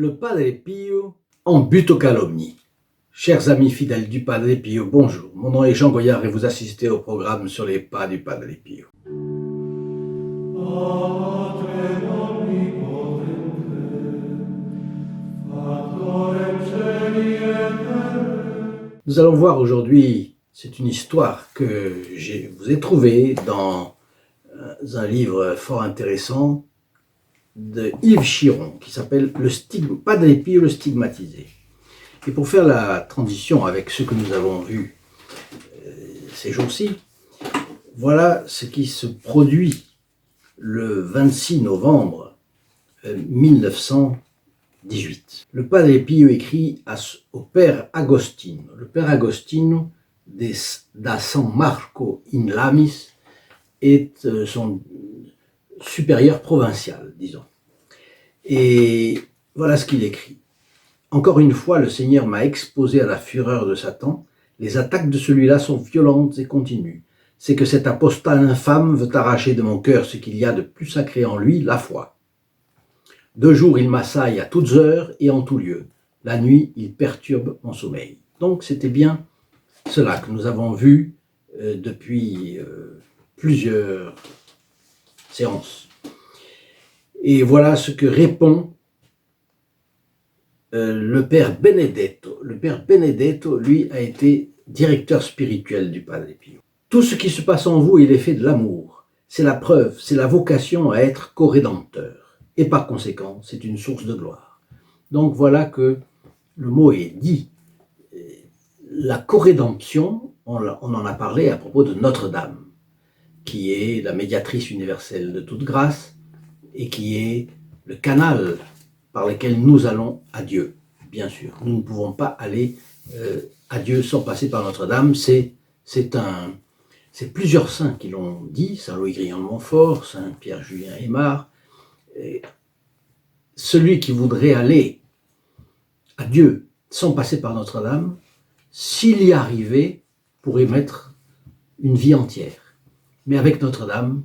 Le Padre Pio en butte aux calomnies. Chers amis fidèles du Padre Pio, bonjour. Mon nom est Jean Goyard et vous assistez au programme sur les pas du Padre Pio. Nous allons voir aujourd'hui, c'est une histoire que je vous ai trouvée dans un livre fort intéressant de Yves Chiron qui s'appelle Padre Pio le stigmatisé. Et pour faire la transition avec ce que nous avons vu ces jours-ci, voilà ce qui se produit le 26 novembre 1918. Le Padre Pio écrit au père Agostino. Le père Agostino da San Marco in Lamis est son supérieur provincial, disons. Et voilà ce qu'il écrit. Encore une fois, le Seigneur m'a exposé à la fureur de Satan. Les attaques de celui-là sont violentes et continues. C'est que cet apostat infâme veut arracher de mon cœur ce qu'il y a de plus sacré en lui, la foi. De jour, il m'assaille à toutes heures et en tout lieu. La nuit, il perturbe mon sommeil. Donc, c'était bien cela que nous avons vu depuis plusieurs séances. Et voilà ce que répond le père Benedetto. Le père Benedetto, lui, a été directeur spirituel du Padre Pio. Tout ce qui se passe en vous est l'effet de l'amour. C'est la preuve, c'est la vocation à être co-rédempteur. Et par conséquent, c'est une source de gloire. Donc voilà que le mot est dit. La co-rédemption, on en a parlé à propos de Notre-Dame, qui est la médiatrice universelle de toute grâce et qui est le canal par lequel nous allons à Dieu, bien sûr. Nous ne pouvons pas aller à Dieu sans passer par Notre-Dame. C'est plusieurs saints qui l'ont dit, Saint Louis-Grillon de Montfort, Saint Pierre-Julien Aymar. Celui qui voudrait aller à Dieu sans passer par Notre-Dame, s'il y arrivait, pourrait mettre une vie entière. Mais avec Notre-Dame,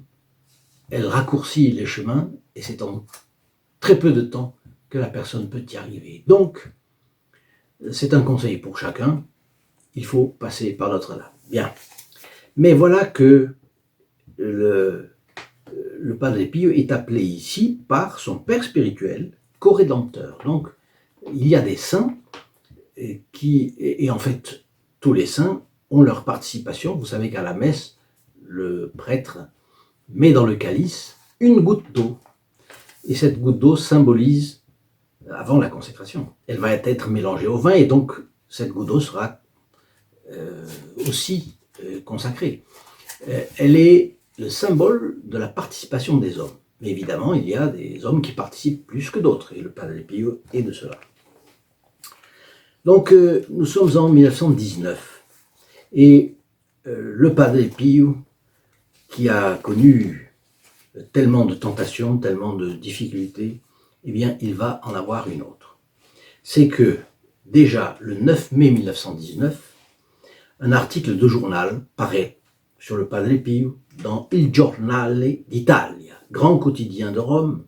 elle raccourcit les chemins et c'est en très peu de temps que la personne peut y arriver. Donc, c'est un conseil pour chacun, il faut passer par Notre-Dame. Bien. Mais voilà que le Padre Pio est appelé ici par son père spirituel, co-rédempteur. Donc, il y a des saints et en fait, tous les saints ont leur participation. Vous savez qu'à la messe, le prêtre met dans le calice une goutte d'eau. Et cette goutte d'eau symbolise, avant la consécration, elle va être mélangée au vin et donc cette goutte d'eau sera aussi consacrée. Elle est le symbole de la participation des hommes. Mais évidemment, il y a des hommes qui participent plus que d'autres et le Padre Pio est de cela. Donc, nous sommes en 1919 et le Padre Pio, qui a connu tellement de tentations, tellement de difficultés, eh bien, il va en avoir une autre. C'est que, déjà, le 9 mai 1919, un article de journal paraît sur le Padre Pio dans Il Giornale d'Italia, grand quotidien de Rome.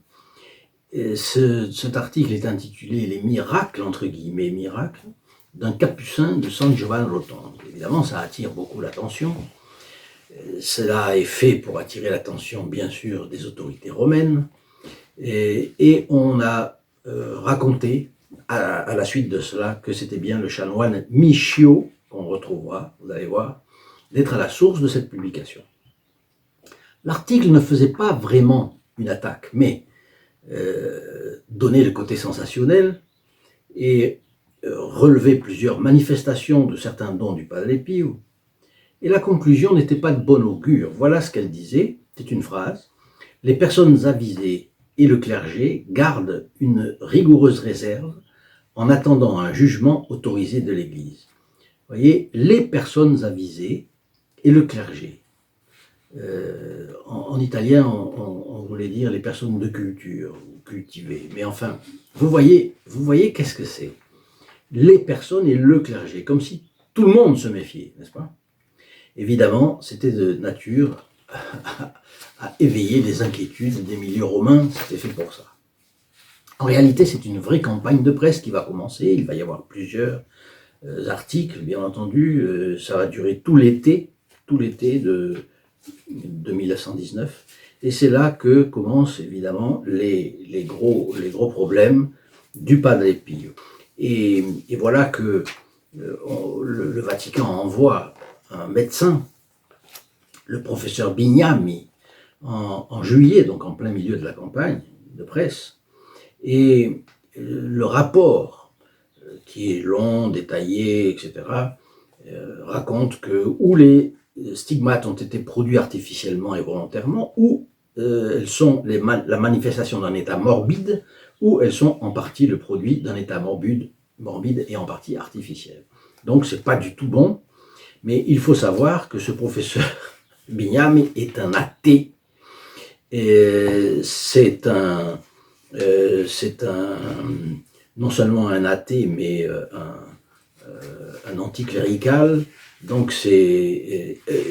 Cet article est intitulé « Les miracles », entre guillemets, miracles, d'un capucin de San Giovanni Rotondo. Évidemment, ça attire beaucoup l'attention. Cela est fait pour attirer l'attention, bien sûr, des autorités romaines. Et on a raconté, à la suite de cela, que c'était bien le chanoine Michio, qu'on retrouvera, vous allez voir, d'être à la source de cette publication. L'article ne faisait pas vraiment une attaque, mais donnait le côté sensationnel et relevait plusieurs manifestations de certains dons du Padre Pio. Et la conclusion n'était pas de bon augure. Voilà ce qu'elle disait, c'est une phrase. Les personnes avisées et le clergé gardent une rigoureuse réserve en attendant un jugement autorisé de l'Église. Vous voyez, les personnes avisées et le clergé. En italien, on voulait dire les personnes de culture, cultivées. Mais enfin, vous voyez qu'est-ce que c'est? Les personnes et le clergé, comme si tout le monde se méfiait, n'est-ce pas? Évidemment, c'était de nature à éveiller les inquiétudes des milieux romains, c'était fait pour ça. En réalité, c'est une vraie campagne de presse qui va commencer. Il va y avoir plusieurs articles, bien entendu. Ça va durer tout l'été de 1919. Et c'est là que commencent évidemment les gros problèmes du Padre Pio. Et voilà que le Vatican envoie un médecin, le professeur Bignami, en juillet, donc en plein milieu de la campagne de presse. Et le rapport, qui est long, détaillé, etc., raconte que où les stigmates ont été produits artificiellement et volontairement, ou elles sont la manifestation d'un état morbide, ou elles sont en partie le produit d'un état morbide et en partie artificiel. Donc c'est pas du tout bon, mais il faut savoir que ce professeur Bignami est un athée. C'est non seulement un athée, mais un anticlérical. Donc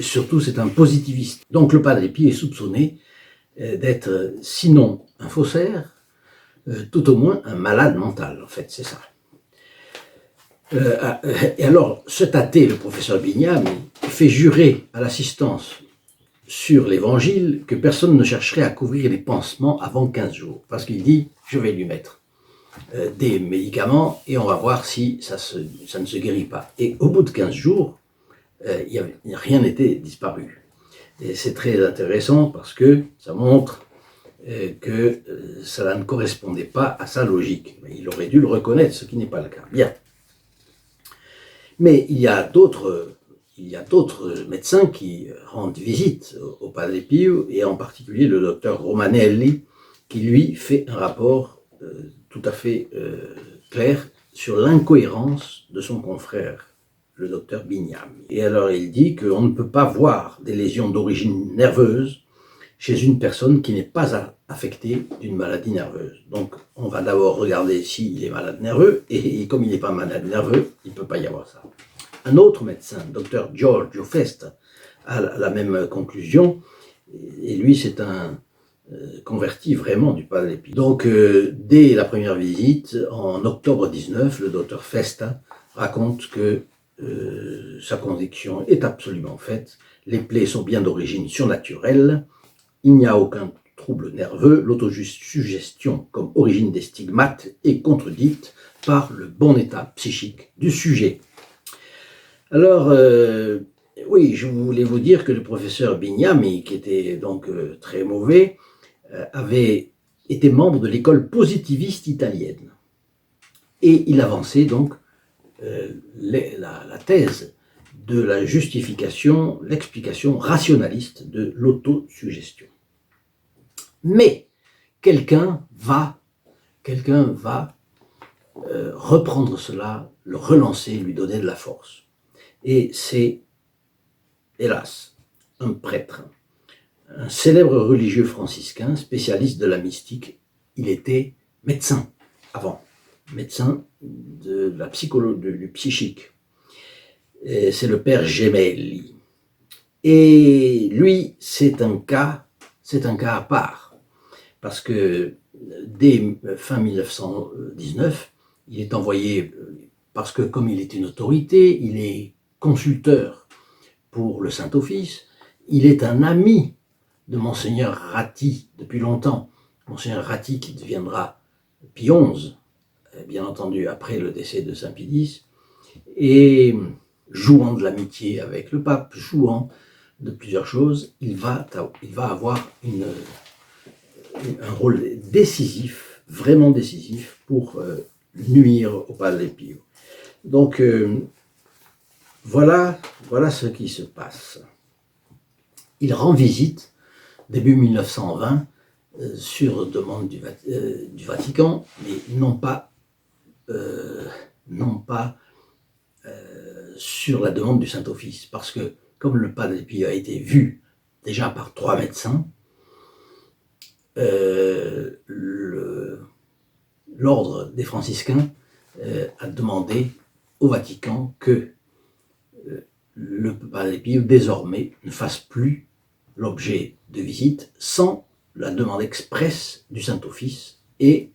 surtout c'est un positiviste. Donc le Padre Pio est soupçonné d'être sinon un faussaire, tout au moins un malade mental, en fait, c'est ça. Et alors, cet athée, le professeur Bignami, fait jurer à l'assistance sur l'évangile que personne ne chercherait à couvrir les pansements avant 15 jours. Parce qu'il dit, je vais lui mettre des médicaments et on va voir si ça ne se guérit pas. Et au bout de 15 jours, rien n'était disparu. Et c'est très intéressant parce que ça montre que cela ne correspondait pas à sa logique. Mais il aurait dû le reconnaître, ce qui n'est pas le cas. Bien. Mais il y a d'autres médecins qui rendent visite au Padre Pio, et en particulier le docteur Romanelli, qui lui fait un rapport tout à fait clair sur l'incohérence de son confrère, le docteur Bignami. Et alors il dit qu'on ne peut pas voir des lésions d'origine nerveuse chez une personne qui n'est pas affectée d'une maladie nerveuse. Donc on va d'abord regarder s'il est malade nerveux, et comme il n'est pas malade nerveux, il ne peut pas y avoir ça. Un autre médecin, docteur Giorgio Festa, a la même conclusion, et lui c'est un converti vraiment du Padre Pio. Donc dès la première visite, en octobre 19, le docteur Festa raconte que sa conviction est absolument faite, les plaies sont bien d'origine surnaturelle, il n'y a aucun trouble nerveux, l'autosuggestion comme origine des stigmates est contredite par le bon état psychique du sujet. Alors, oui, je voulais vous dire que le professeur Bignami, qui était donc très mauvais, avait été membre de l'école positiviste italienne. Et il avançait donc la thèse de la justification, l'explication rationaliste de l'autosuggestion. Mais quelqu'un va reprendre cela, le relancer, lui donner de la force. Et c'est, hélas, un prêtre, un célèbre religieux franciscain, spécialiste de la mystique. Il était médecin avant, médecin de la psychologie, du psychique. C'est le père Gemelli. Et lui, c'est un cas à part, parce que dès fin 1919, il est envoyé, parce que comme il est une autorité, il est consulteur pour le Saint-Office, il est un ami de Monseigneur Ratti depuis longtemps. Monseigneur Ratti qui deviendra Pie XI, bien entendu après le décès de Saint Pie X, et jouant de l'amitié avec le pape, jouant de plusieurs choses, il va avoir un rôle décisif, vraiment décisif, pour nuire au Padre Pio. Donc voilà ce qui se passe. Il rend visite début 1920 sur demande du Vatican, mais non pas sur la demande du Saint-Office, parce que comme le Padre Pio a été vu déjà par 3 médecins, l'ordre des franciscains a demandé au Vatican que le Padre Pio désormais ne fasse plus l'objet de visites sans la demande expresse du Saint-Office et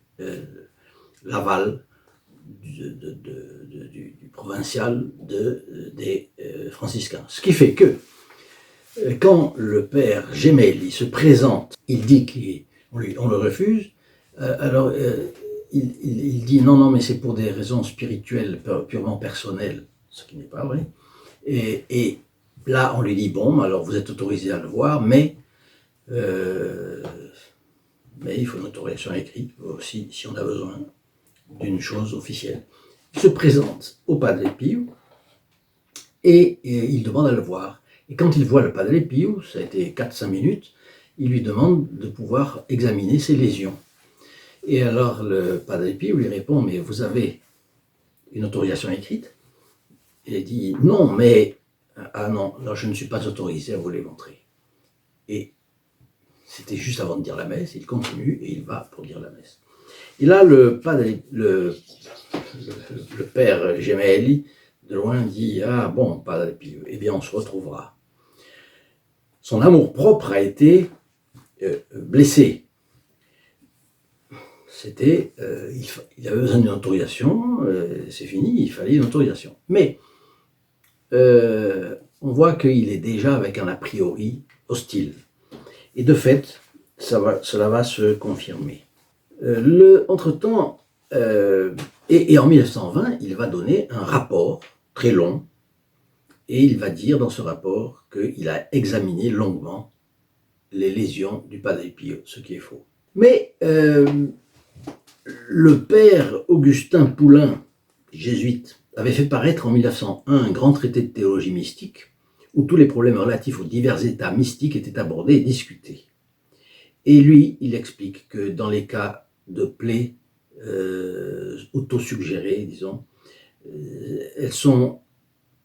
l'aval du provincial des franciscains. Ce qui fait que quand le père Gemelli se présente, il dit qu'on le refuse, alors il dit non, mais c'est pour des raisons spirituelles purement personnelles, ce qui n'est pas vrai. Et là, on lui dit bon, alors vous êtes autorisé à le voir, mais il faut une autorisation écrite aussi si on a besoin d'une chose officielle. Il se présente au Padre Pio et il demande à le voir. Et quand il voit le Padre Pio, ça a été 4-5 minutes, il lui demande de pouvoir examiner ses lésions. Et alors le Padre Pio lui répond, mais vous avez une autorisation écrite? Et il dit, non, mais non, je ne suis pas autorisé à vous les montrer. Et c'était juste avant de dire la messe, il continue et il va pour dire la messe. Et là, le père Gemelli, de loin, dit, ah bon, Padre Pio, eh bien on se retrouvera. Son amour-propre a été blessé. C'était, il avait besoin d'une autorisation, c'est fini, il fallait une autorisation. Mais on voit qu'il est déjà avec un a priori hostile. Et de fait, cela va se confirmer. Entre-temps, et en 1920, il va donner un rapport très long, et il va dire dans ce rapport qu'il a examiné longuement les lésions du Padre Pio, ce qui est faux. Mais le père Augustin Poulain, jésuite, avait fait paraître en 1901 un grand traité de théologie mystique où tous les problèmes relatifs aux divers états mystiques étaient abordés et discutés. Et lui, il explique que dans les cas de plaies autosuggérées, disons, elles sont,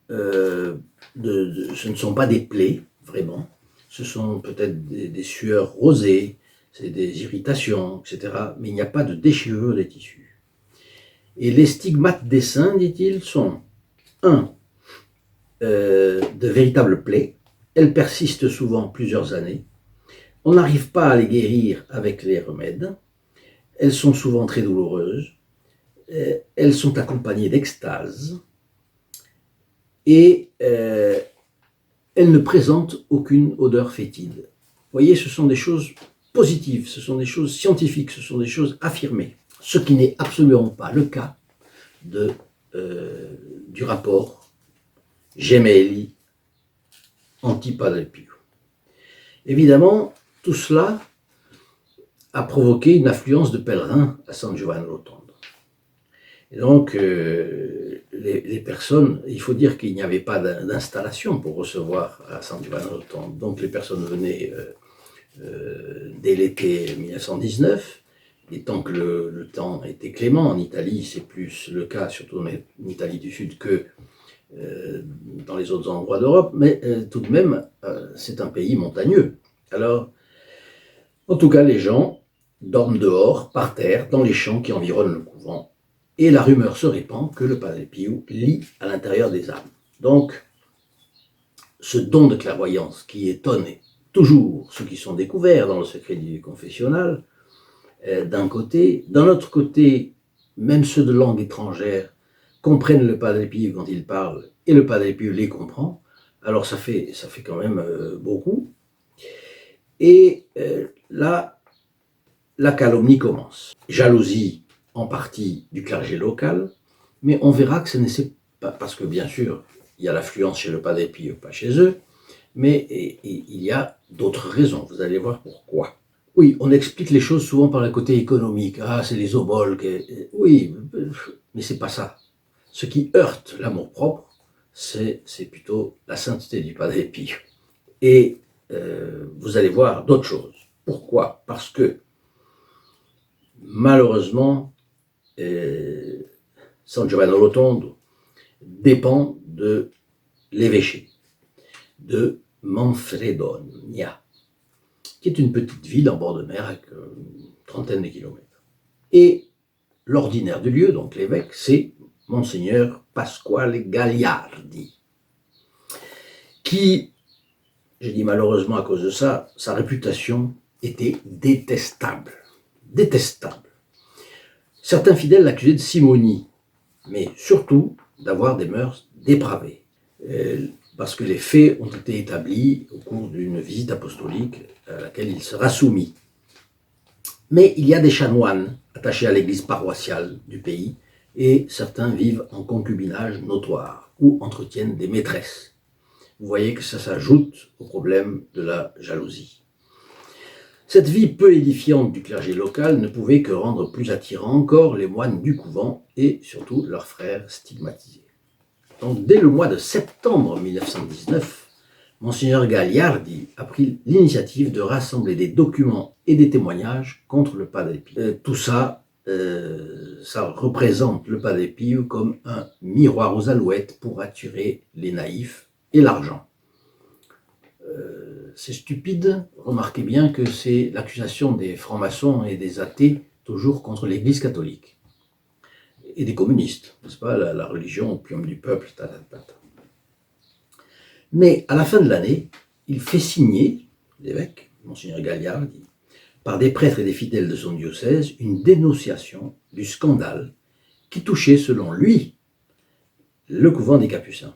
ce ne sont pas des plaies, vraiment, ce sont peut-être des sueurs rosées, c'est des irritations, etc. Mais il n'y a pas de déchirure des tissus. Et les stigmates des seins, dit-il, sont de véritables plaies. Elles persistent souvent plusieurs années. On n'arrive pas à les guérir avec les remèdes. Elles sont souvent très douloureuses. Elles sont accompagnées d'extase. Et elles ne présentent aucune odeur fétide. Vous voyez, ce sont des choses positives, ce sont des choses scientifiques, ce sont des choses affirmées. Ce qui n'est absolument pas le cas du rapport Gemelli anti-Padre Pio. Évidemment, tout cela a provoqué une affluence de pèlerins à San Giovanni Rotondo. Et donc, les personnes, il faut dire qu'il n'y avait pas d'installation pour recevoir à San Giovanni Rotondo. Donc, les personnes venaient dès l'été 1919, et tant que le temps était clément. En Italie, c'est plus le cas, surtout en Italie du Sud, que dans les autres endroits d'Europe, mais tout de même, c'est un pays montagneux. Alors, en tout cas, les gens dorment dehors, par terre, dans les champs qui environnent le couvent, et la rumeur se répand que le Padre Pio lit à l'intérieur des âmes. Donc, ce don de clairvoyance qui étonne toujours ceux qui sont découverts dans le secret du confessionnal, d'un côté. D'un autre côté, même ceux de langue étrangère comprennent le Padre Pio quand il parle, et le Padre Pio les comprend. Alors ça fait quand même beaucoup. Et là, la calomnie commence. Jalousie en partie du clergé local, mais on verra que ce n'est pas, parce que bien sûr, il y a l'affluence chez le Padre Pio, pas chez eux, mais il y a d'autres raisons, vous allez voir pourquoi. Oui, on explique les choses souvent par le côté économique. Ah, c'est les oboles. Oui, mais c'est pas ça. Ce qui heurte l'amour-propre, c'est plutôt la sainteté du Padre Pio. Et vous allez voir d'autres choses. Pourquoi? Parce que, malheureusement, San Giovanni Rotondo dépend de l'évêché de Manfredonia, qui est une petite ville en bord de mer avec une trentaine de kilomètres. Et l'ordinaire du lieu, donc l'évêque, c'est Monseigneur Pasquale Gagliardi, qui, j'ai dit malheureusement à cause de ça, sa réputation était détestable. Détestable. Certains fidèles l'accusaient de simonie, mais surtout d'avoir des mœurs dépravées, parce que les faits ont été établis au cours d'une visite apostolique à laquelle il sera soumis. Mais il y a des chanoines attachés à l'église paroissiale du pays, et certains vivent en concubinage notoire ou entretiennent des maîtresses. Vous voyez que ça s'ajoute au problème de la jalousie. Cette vie peu édifiante du clergé local ne pouvait que rendre plus attirants encore les moines du couvent et surtout leurs frères stigmatisés. Donc, dès le mois de septembre 1919, Monseigneur Gagliardi a pris l'initiative de rassembler des documents et des témoignages contre le Padre Pio. Tout ça, ça représente le Padre Pio comme un miroir aux alouettes pour attirer les naïfs et l'argent. C'est stupide, remarquez bien que c'est l'accusation des francs-maçons et des athées toujours contre l'Église catholique et des communistes, n'est-ce pas, la religion opium du peuple, Mais à la fin de l'année, il fait signer, l'évêque, Monseigneur Gagliardi, par des prêtres et des fidèles de son diocèse, une dénonciation du scandale qui touchait, selon lui, le couvent des Capucins.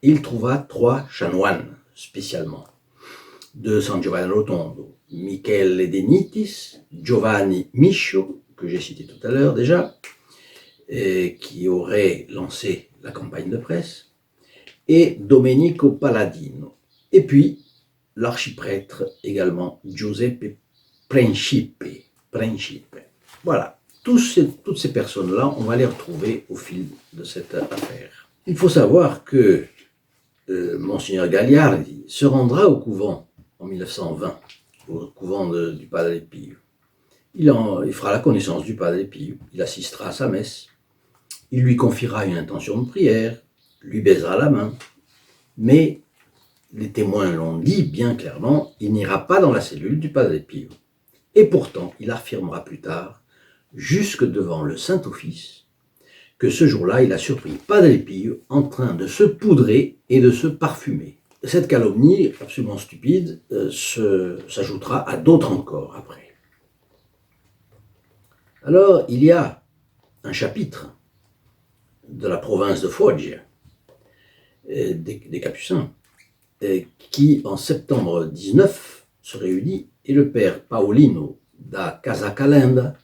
Il trouva 3 chanoines spécialement, de San Giovanni Rotondo, Michele De Nitis, Giovanni Miscio, que j'ai cité tout à l'heure déjà, qui aurait lancé la campagne de presse, et Domenico Palladino. Et puis, l'archiprêtre également, Giuseppe Principe. Voilà, toutes ces personnes-là, on va les retrouver au fil de cette affaire. Il faut savoir que Monseigneur Gagliardi se rendra au couvent en 1920, au couvent du Padre Pio. Il fera la connaissance du Padre Pio, il assistera à sa messe, il lui confiera une intention de prière, lui baisera la main, mais les témoins l'ont dit bien clairement, il n'ira pas dans la cellule du Padre Pio. Et pourtant, il affirmera plus tard, jusque devant le Saint-Office, que ce jour-là, il a surpris Padre Pio en train de se poudrer et de se parfumer. Cette calomnie, absolument stupide, s'ajoutera à d'autres encore après. Alors, il y a un chapitre de la province de Foggia, des Capucins, qui en septembre 19 se réunit, et le père Paolino da Casacalenda,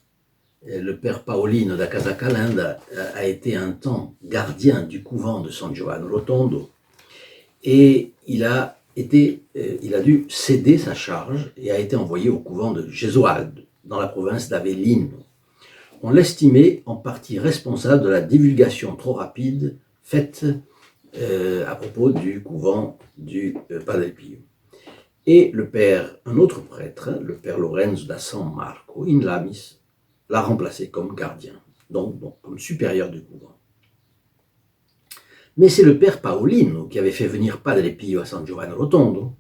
le père Paolino da Casacalenda a été un temps gardien du couvent de San Giovanni Rotondo, et il a dû céder sa charge et a été envoyé au couvent de Gesualdo, dans la province d'Avellino. On l'estimait en partie responsable de la divulgation trop rapide faite à propos du couvent du Padre Pio. Et un autre prêtre, le père Lorenzo da San Marco in Lamis, l'a remplacé comme gardien, donc comme supérieur du couvent. Mais c'est le père Paolino qui avait fait venir Padre Pio à San Giovanni Rotondo,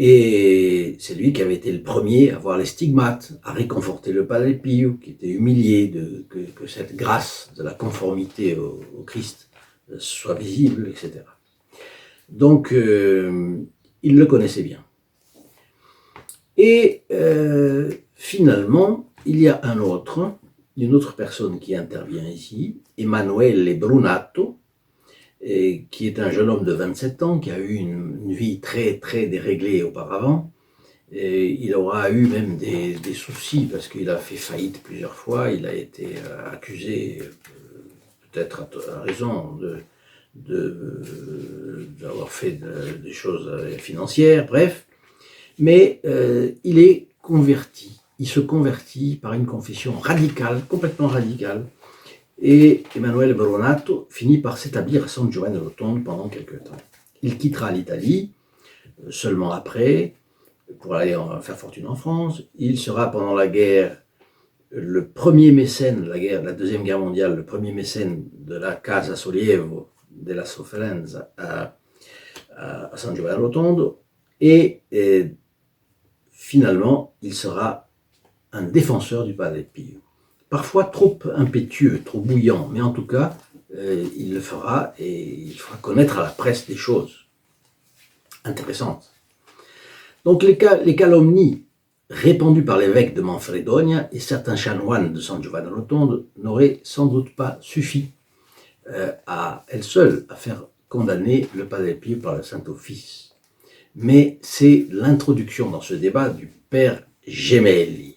et c'est lui qui avait été le premier à voir les stigmates, à réconforter le Padre Pio, qui était humilié que cette grâce de la conformité au Christ soit visible, etc. Donc, il le connaissait bien. Et finalement, il y a une autre personne qui intervient ici, Emanuele Brunato, qui est un jeune homme de 27 ans, qui a eu une vie très, très déréglée auparavant. Et il aura eu même des soucis, parce qu'il a fait faillite plusieurs fois, il a été accusé, peut-être à raison, d'avoir fait des choses financières, bref. Mais il est converti, il se convertit par une confession radicale, complètement radicale, et Emanuele Brunato finit par s'établir à San Giovanni Rotondo pendant quelques temps. Il quittera l'Italie seulement après pour aller faire fortune en France. Il sera pendant la guerre le premier mécène de la Deuxième Guerre mondiale, le premier mécène de la Casa Sollievo della Sofferenza à San Giovanni Rotondo, et finalement il sera un défenseur du Padre Pio. Parfois trop impétueux, trop bouillant, mais en tout cas, il le fera, et il fera connaître à la presse des choses intéressantes. Donc les calomnies répandue par l'évêque de Manfredonia et certains chanoines de San Giovanni Rotondo, n'aurait sans doute pas suffi à elle seule à faire condamner le Padre Pio par le Saint-Office. Mais c'est l'introduction dans ce débat du père Gemelli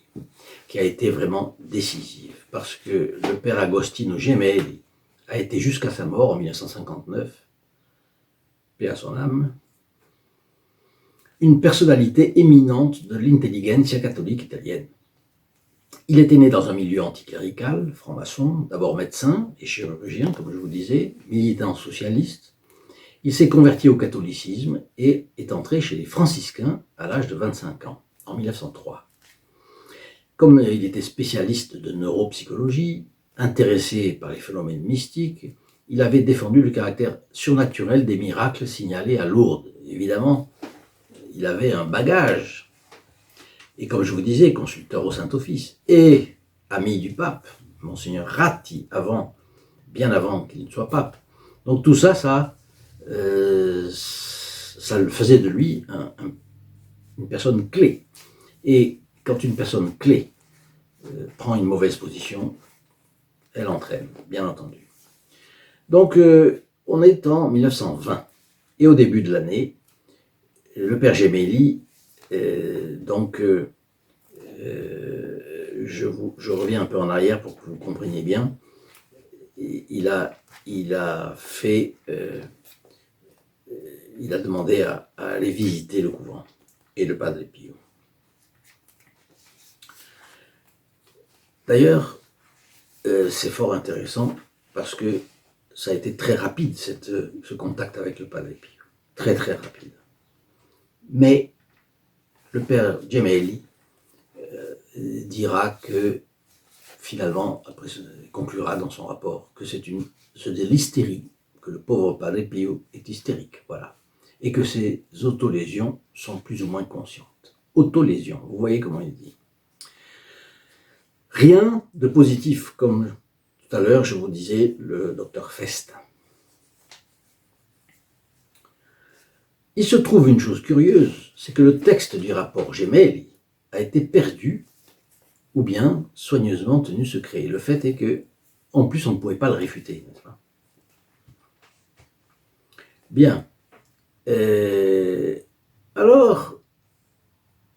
qui a été vraiment décisive, parce que le père Agostino Gemelli a été jusqu'à sa mort en 1959, paix à son âme, une personnalité éminente de l'intelligentsia catholique italienne. Il était né dans un milieu anticlérical, franc-maçon, d'abord médecin et chirurgien, comme je vous disais, militant socialiste. Il s'est converti au catholicisme et est entré chez les franciscains à l'âge de 25 ans, en 1903. Comme il était spécialiste de neuropsychologie, intéressé par les phénomènes mystiques, il avait défendu le caractère surnaturel des miracles signalés à Lourdes. Évidemment, il avait un bagage. Et comme je vous disais, consulteur au Saint-Office et ami du pape, Monseigneur Ratti, bien avant qu'il ne soit pape. Donc tout ça, ça le faisait de lui une personne clé. Et quand une personne clé prend une mauvaise position, elle entraîne, bien entendu. Donc, on est en 1920. Et au début de l'année, le père Gemelli, je reviens un peu en arrière pour que vous compreniez bien, il a demandé à aller visiter le couvent et le Padre Pio. D'ailleurs, c'est fort intéressant parce que ça a été très rapide, ce contact avec le Padre Pio. Très, très rapide. Mais le père Gemelli dira que, finalement, après conclura dans son rapport, que c'est de l'hystérie, que le pauvre Padre Pio est hystérique, voilà. Et que ces autolésions sont plus ou moins conscientes. Autolésions, vous voyez comment il dit. Rien de positif, comme tout à l'heure je vous disais le docteur Fest. Il se trouve une chose curieuse, c'est que le texte du rapport Gemelli a été perdu ou bien soigneusement tenu secret. Le fait est que, en plus, on ne pouvait pas le réfuter, n'est-ce pas? Bien. Alors,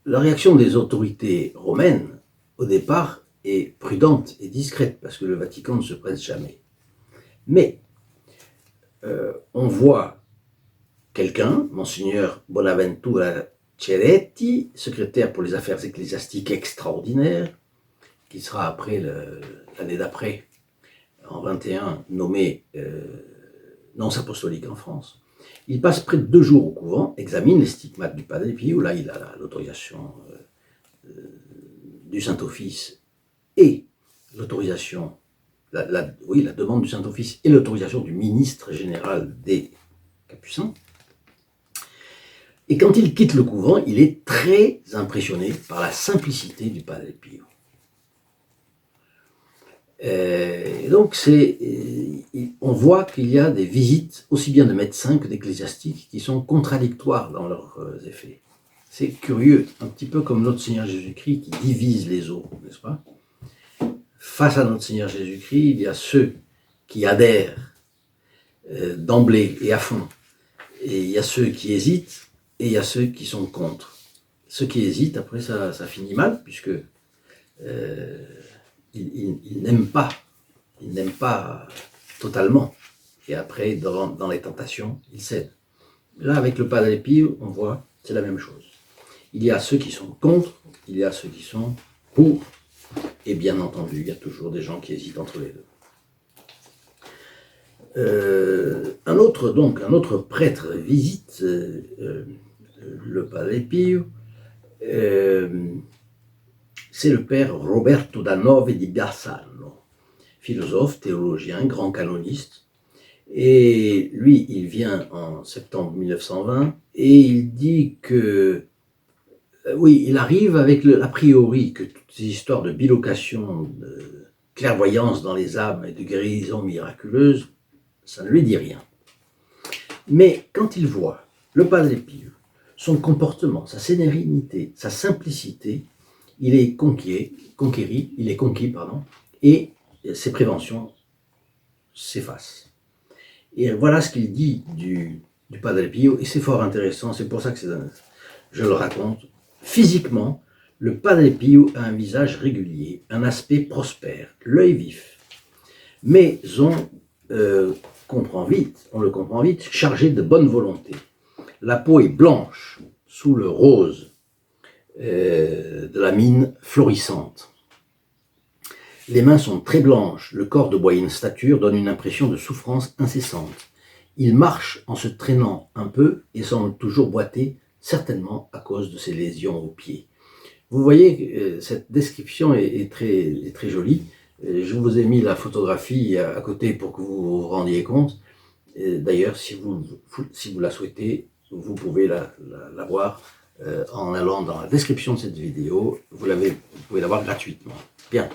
la réaction des autorités romaines, au départ, est prudente et discrète, parce que le Vatican ne se presse jamais. Mais, on voit quelqu'un, Monseigneur Bonaventura Ceretti, secrétaire pour les affaires ecclésiastiques extraordinaires, qui sera après l'année d'après, en 21, nommé nonce apostolique en France. Il passe près de 2 jours au couvent, examine les stigmates du Padre Pio, là il a l'autorisation du Saint-Office et l'autorisation, la demande du Saint-Office et l'autorisation du ministre général des Capucins. Et quand il quitte le couvent, il est très impressionné par la simplicité du Padre Pio. Donc on voit qu'il y a des visites aussi bien de médecins que d'ecclésiastiques qui sont contradictoires dans leurs effets. C'est curieux, un petit peu comme notre Seigneur Jésus-Christ qui divise les eaux, n'est-ce pas? Face à notre Seigneur Jésus-Christ, il y a ceux qui adhèrent d'emblée et à fond, et il y a ceux qui hésitent, et il y a ceux qui sont contre. Ceux qui hésitent, après ça finit mal, puisque ils n'aiment pas totalement. Et après, dans les tentations, ils cèdent. Là, avec le Padre Pio, on voit, c'est la même chose. Il y a ceux qui sont contre, il y a ceux qui sont pour, et bien entendu, il y a toujours des gens qui hésitent entre les deux. Un autre prêtre visite le Padre Pio. C'est le père Roberto da Nove di Bassano, philosophe, théologien, grand canoniste. Et lui, il vient en septembre 1920 et il dit que, oui, il arrive avec l'a priori que toutes ces histoires de bilocation, de clairvoyance dans les âmes et de guérison miraculeuse, ça ne lui dit rien. Mais quand il voit le Padre Pio, son comportement, sa sérénité, sa simplicité, il est conquis, et ses préventions s'effacent. Et voilà ce qu'il dit du Padre Pio, et c'est fort intéressant, c'est pour ça que je le raconte. Physiquement, le Padre Pio a un visage régulier, un aspect prospère, l'œil vif, mais on le comprend vite, chargé de bonne volonté. La peau est blanche, sous le rose de la mine florissante. Les mains sont très blanches, le corps de moyenne stature donne une impression de souffrance incessante. Il marche en se traînant un peu et semble toujours boiter, certainement à cause de ses lésions aux pieds. Vous voyez, cette description est très jolie. Je vous ai mis la photographie à côté pour que vous vous rendiez compte. D'ailleurs, si vous la souhaitez, vous pouvez la voir en allant dans la description de cette vidéo. Vous pouvez la voir gratuitement. Bien.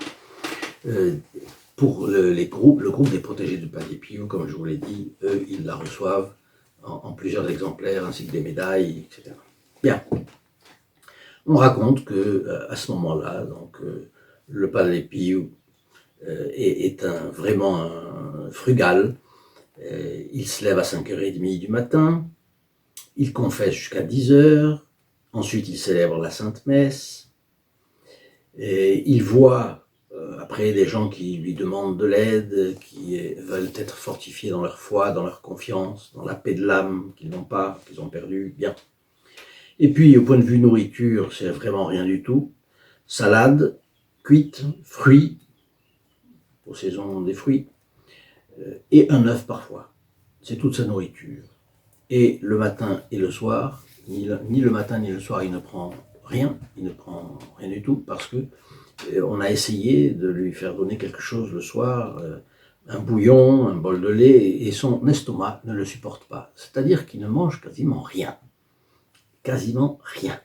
Pour le groupe des protégés du Padre Pio, comme je vous l'ai dit, eux, ils la reçoivent en plusieurs exemplaires, ainsi que des médailles, etc. Bien. On raconte que à ce moment-là, le Padre Pio est vraiment un frugal. Il se lève à 5h30 du matin, il confesse jusqu'à 10h, ensuite il célèbre la Sainte Messe, et il voit après des gens qui lui demandent de l'aide, qui veulent être fortifiés dans leur foi, dans leur confiance, dans la paix de l'âme qu'ils n'ont pas, qu'ils ont perdue, bien. Et puis au point de vue nourriture, c'est vraiment rien du tout. Salade, cuite, fruits, aux saisons des fruits, et un œuf parfois. C'est toute sa nourriture. Et le matin et le soir, ni le matin ni le soir, il ne prend rien du tout, parce que on a essayé de lui faire donner quelque chose le soir, un bouillon, un bol de lait, et son estomac ne le supporte pas. C'est-à-dire qu'il ne mange quasiment rien. Quasiment rien.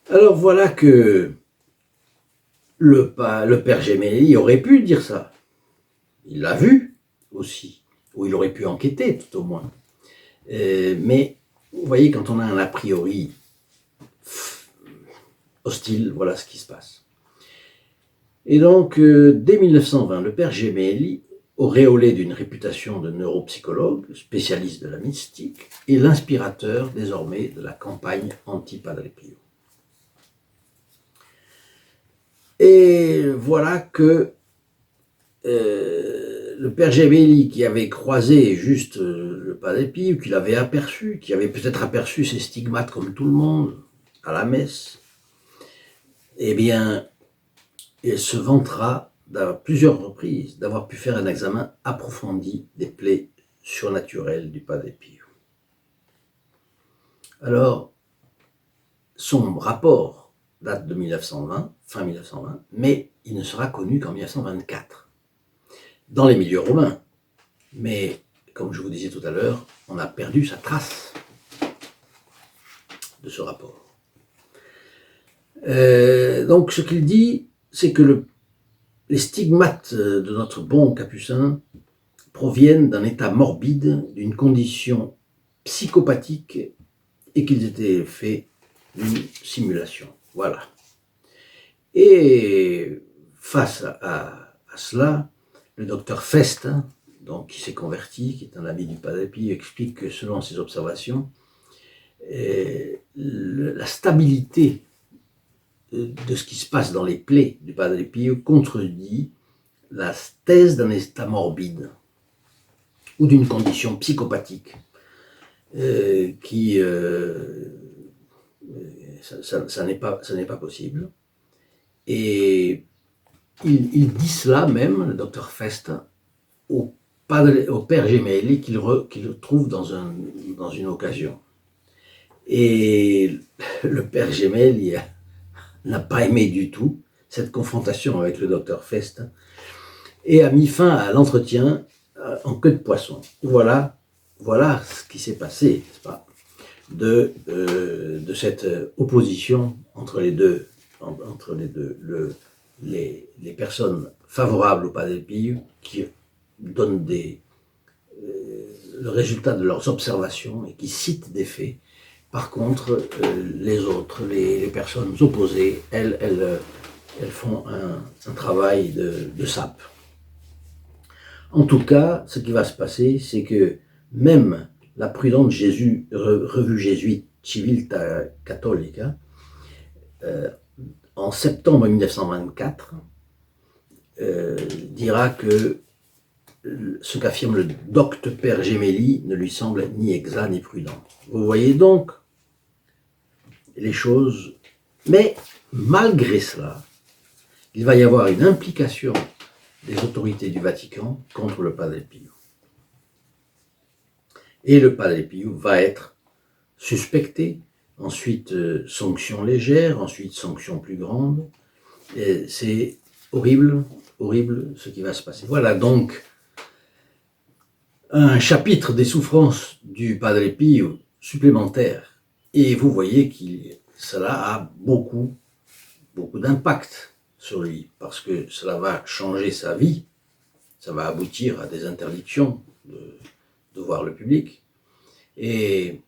Alors voilà que le père Gemelli aurait pu dire ça. Il l'a vu aussi, ou il aurait pu enquêter tout au moins. Mais vous voyez, quand on a un a priori hostile, voilà ce qui se passe. Et donc, dès 1920, le père Gemelli, auréolé d'une réputation de neuropsychologue, spécialiste de la mystique, est l'inspirateur désormais de la campagne anti-Padre Pio. Et voilà que le père Gemelli, qui avait croisé juste le Padre Pio, qui l'avait aperçu, qui avait peut-être aperçu ses stigmates comme tout le monde, à la messe, eh bien, il se vantera à plusieurs reprises d'avoir pu faire un examen approfondi des plaies surnaturelles du Padre Pio. Alors, son rapport date de 1920, fin 1920, mais il ne sera connu qu'en 1924, dans les milieux romains. Mais, comme je vous disais tout à l'heure, on a perdu sa trace de ce rapport. Donc, ce qu'il dit, c'est que les stigmates de notre bon capucin proviennent d'un état morbide, d'une condition psychopathique, et qu'ils étaient faits d'une simulation. Voilà. Et face à cela, le docteur Fest, donc, qui s'est converti, qui est un ami du Padre Pio, explique que selon ses observations, la stabilité de ce qui se passe dans les plaies du Padre Pio contredit la thèse d'un état morbide ou d'une condition psychopathique ça n'est pas possible. Et il dit cela même, le docteur Fest, au père Gemelli qu'il trouve dans une occasion. Et le père Gemelli n'a pas aimé du tout cette confrontation avec le docteur Fest et a mis fin à l'entretien en queue de poisson. Voilà ce qui s'est passé, n'est-ce pas, de cette opposition entre les deux, les personnes favorables au Padre Pio qui donnent le résultat de leurs observations et qui citent des faits, Par contre, les autres, les personnes opposées, elles font un travail de sape. En tout cas, ce qui va se passer, c'est que même la prudente revue jésuite Civiltà Cattolica, en septembre 1924, dira que ce qu'affirme le docte Père Gemelli ne lui semble ni exact ni prudent. Vous voyez donc les choses, mais malgré cela, il va y avoir une implication des autorités du Vatican contre le Padre Pio. Et le Padre Pio va être suspecté, ensuite sanction légère, ensuite sanction plus grande. C'est horrible, horrible ce qui va se passer. Voilà donc un chapitre des souffrances du Padre Pio supplémentaire. Et vous voyez que cela a beaucoup d'impact sur lui, parce que cela va changer sa vie, ça va aboutir à des interdictions de voir le public. Et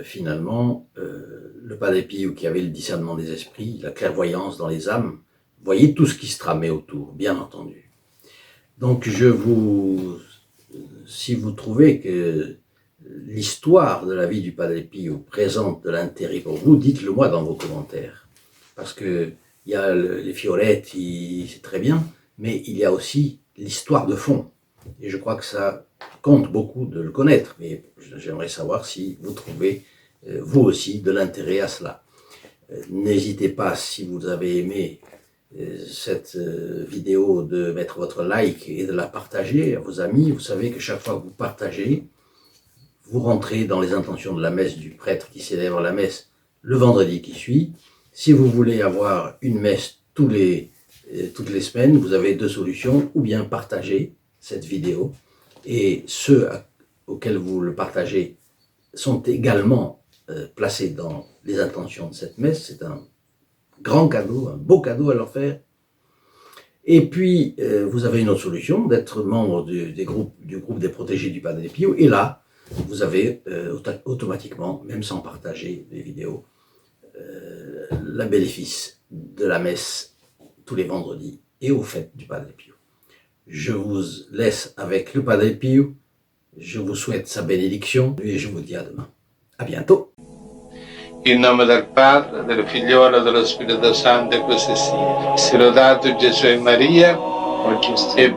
finalement, le Padre Pio, qui avait le discernement des esprits, la clairvoyance dans les âmes, voyait tout ce qui se tramait autour, bien entendu. Donc si vous trouvez que l'histoire de la vie du Padre Pio présente de l'intérêt pour vous, dites-le moi dans vos commentaires. Parce que il y a les fioretti, c'est très bien, mais il y a aussi l'histoire de fond. Et je crois que ça compte beaucoup de le connaître, mais j'aimerais savoir si vous trouvez, vous aussi, de l'intérêt à cela. N'hésitez pas, si vous avez aimé cette vidéo, de mettre votre like et de la partager à vos amis. Vous savez que chaque fois que vous partagez, vous rentrez dans les intentions de la messe du prêtre qui célèbre la messe le vendredi qui suit. Si vous voulez avoir une messe toutes les semaines, vous avez deux solutions, ou bien partager cette vidéo, et ceux auxquels vous le partagez sont également placés dans les intentions de cette messe. C'est un grand cadeau, un beau cadeau à leur faire. Et puis, vous avez une autre solution, d'être membre du groupe des protégés du Padre Pio, et là, vous avez automatiquement, même sans partager les vidéos, le bénéfice de la messe tous les vendredis et aux fêtes du Padre Pio. Je vous laisse avec le Padre Pio, je vous souhaite sa bénédiction et je vous dis à demain. À bientôt. In nome del Padre, del Figliolo e dello Spirito Santo, e così sia. Sia lodato Gesù e Maria, e